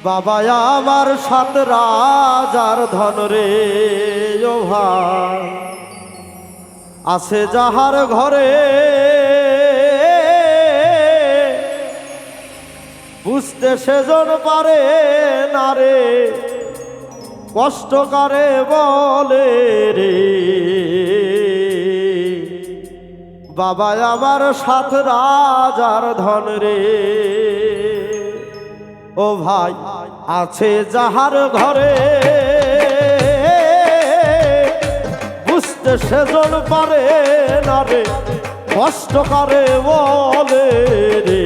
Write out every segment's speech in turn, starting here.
বাবা আমার সাত রাজার ধন রে ও ভাই, আছে যাহার ঘরে বুঝতে সেজন পারে না রে, কষ্ট করে বলে রে। বাবা আমার সাত রাজার ধন রে ও ভাই, আছে যাহার ঘরে বুঝতে সেজন পারে না রে, কষ্ট করে বলে রে।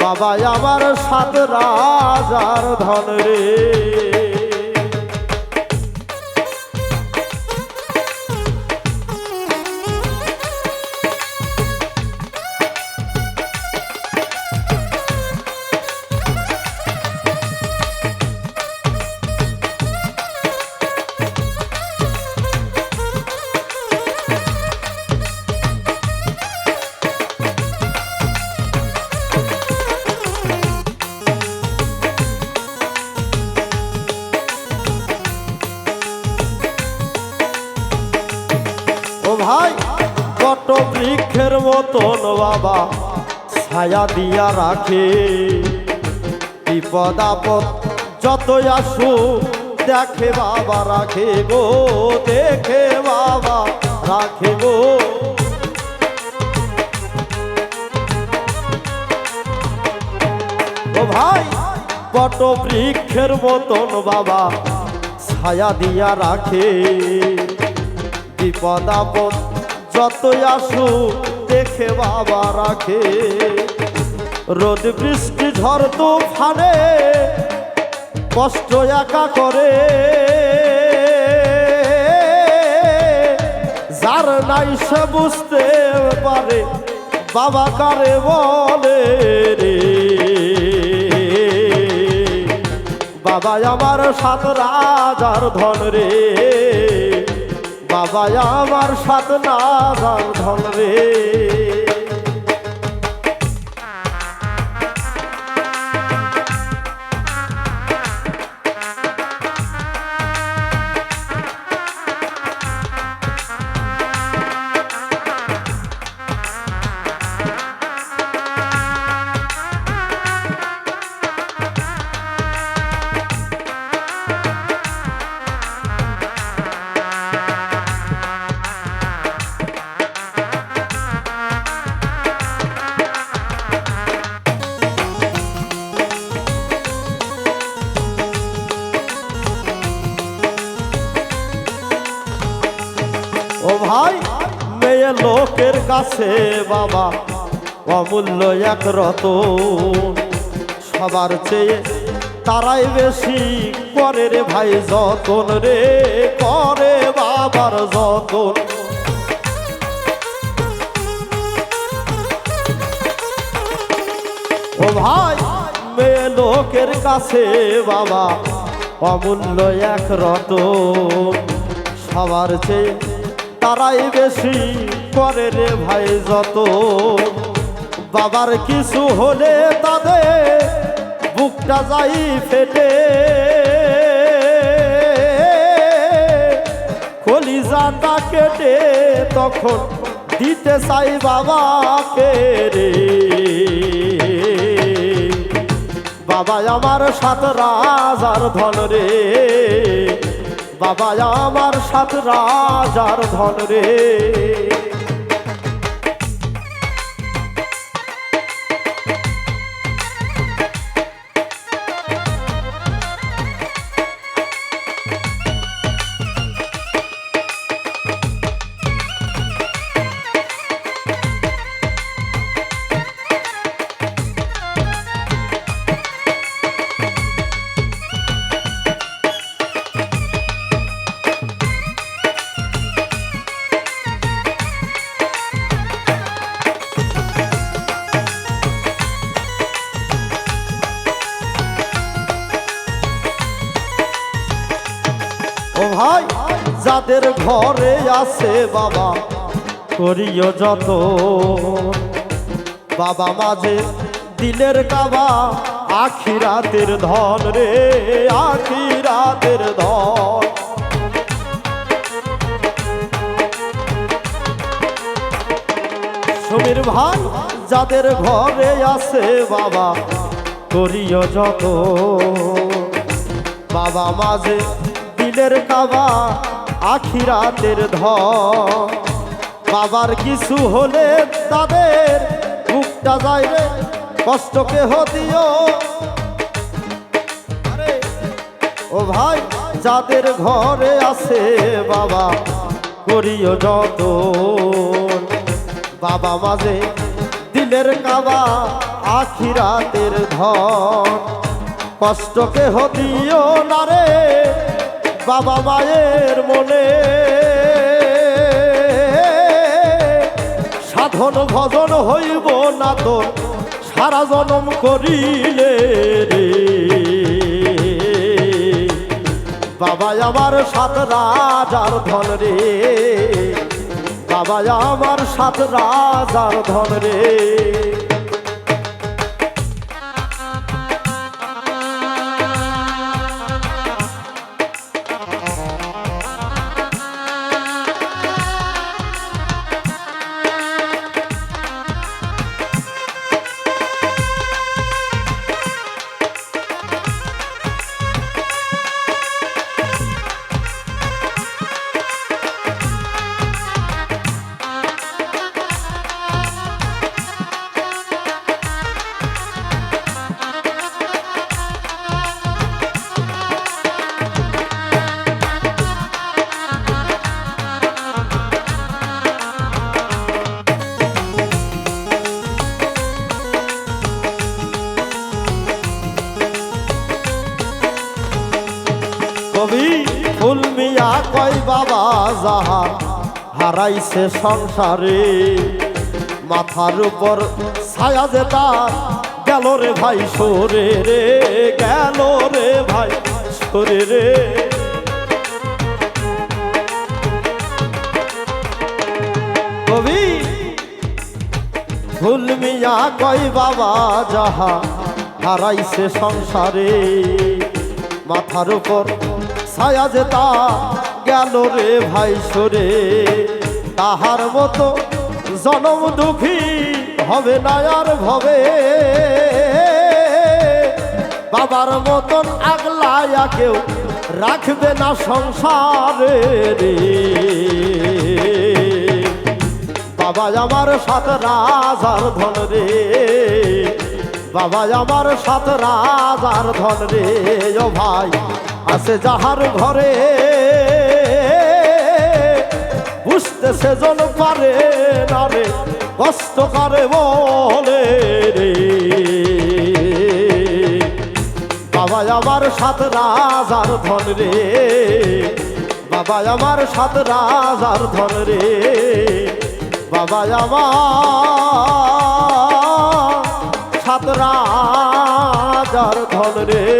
বাবা আমার সাত রাজার ধন রে। ও ভাই বট বৃক্ষের মতন বাবা ছায়া দিয়া রাখে, বিপদ আপদ যতই আসুক দেখে বাবা রাখে গো, দেখে বাবা রাখে গো। ও ভাই বট বৃক্ষের মতন বাবা ছায়া দিয়া রাখে, বিপদ আপদ যতই আসুক দেখে বাবা রাখে। রোদ বৃষ্টি ঝড় তুফানে কষ্ট একা করে, যার নাই সে বুঝতে পারে বাবা কারে বলে রে। বাবা আমার সাত রাজার ধন রে, বাবা আমার সাত রাজার ধন রে। ও ভাই মেয়ে লোকের কাছে বাবা অমূল্য এক রতন, সবার চেয়ে তারাই বেশি করে রে ভাই যতন রে, করে বাবার যতন। ও ভাই মেয়ে লোকের কাছে বাবা অমূল্য এক রতন, সবার চেয়ে তারাই বেশি করে রে ভাই যত। বাবার কিছু হলে তাদের বুকটা যাই ফেটে, কলিজাটা কেটে তখন দিতে চাই বাবাকে রে। বাবা আমার সাত রাজার ধন রে, বাবা আমার সাত রাজার ধন রে। ও ভাই যাদের ঘরে আছে বাবা করিও যত, বাবা মাঝে দিলের কাবা আখিরাতের ধন রে, আখিরাতের ধন। সমীর ভাই যাদের ঘরে আছে বাবা করিও যত, বাবা মাঝে দিলের কাবা আখিরাতের ধন। বাবার কিছু হলে তাদের বুকটা যায় রে, কষ্ট কেহ দিও। ও ভাই যাদের ঘরে আছে বাবা করিও যত, বাবা মাঝে দিলের কাবা আখিরাতের ধন। কষ্ট কেহ দিও না রে বাবা মায়ের মনে, সাধন ভজন হইব না তো সারা জনম করিলে রে। বাবা আমার 7 রাজার ধন রে, বাবা আমার 7 রাজার ধন রে। কবি ফুল মিয়া কয় বাবা যাহা হারাইছে সংসারে, মাথার উপর ছায়া যে তার গেল রে ভাই সরে রে, গেল রে ভাই সরে রে। কবি ফুল মিয়া কয় বাবা যাহা হারাইছে সংসারে, মাথার উপর ছায়া যে তা গেল রে ভাই সরে। তাহার মতো জনম দুঃখী হবে না আর ভবে, বাবার মতন আগলায়া কেউ রাখবে না সংসারে রে। বাবা আমার 7 রাজার ধন রে, বাবা আমার 7 রাজার ধন রে। ও ভাই আছে যাহার ঘরে বুঝতে সেজন পারে না রে, কষ্ট করে বলে রে। বাবা আমার 7 রাজার ধন রে, বাবা আমার 7 রাজার ধন রে, বাবা আমার 7 রাজার ধন রে।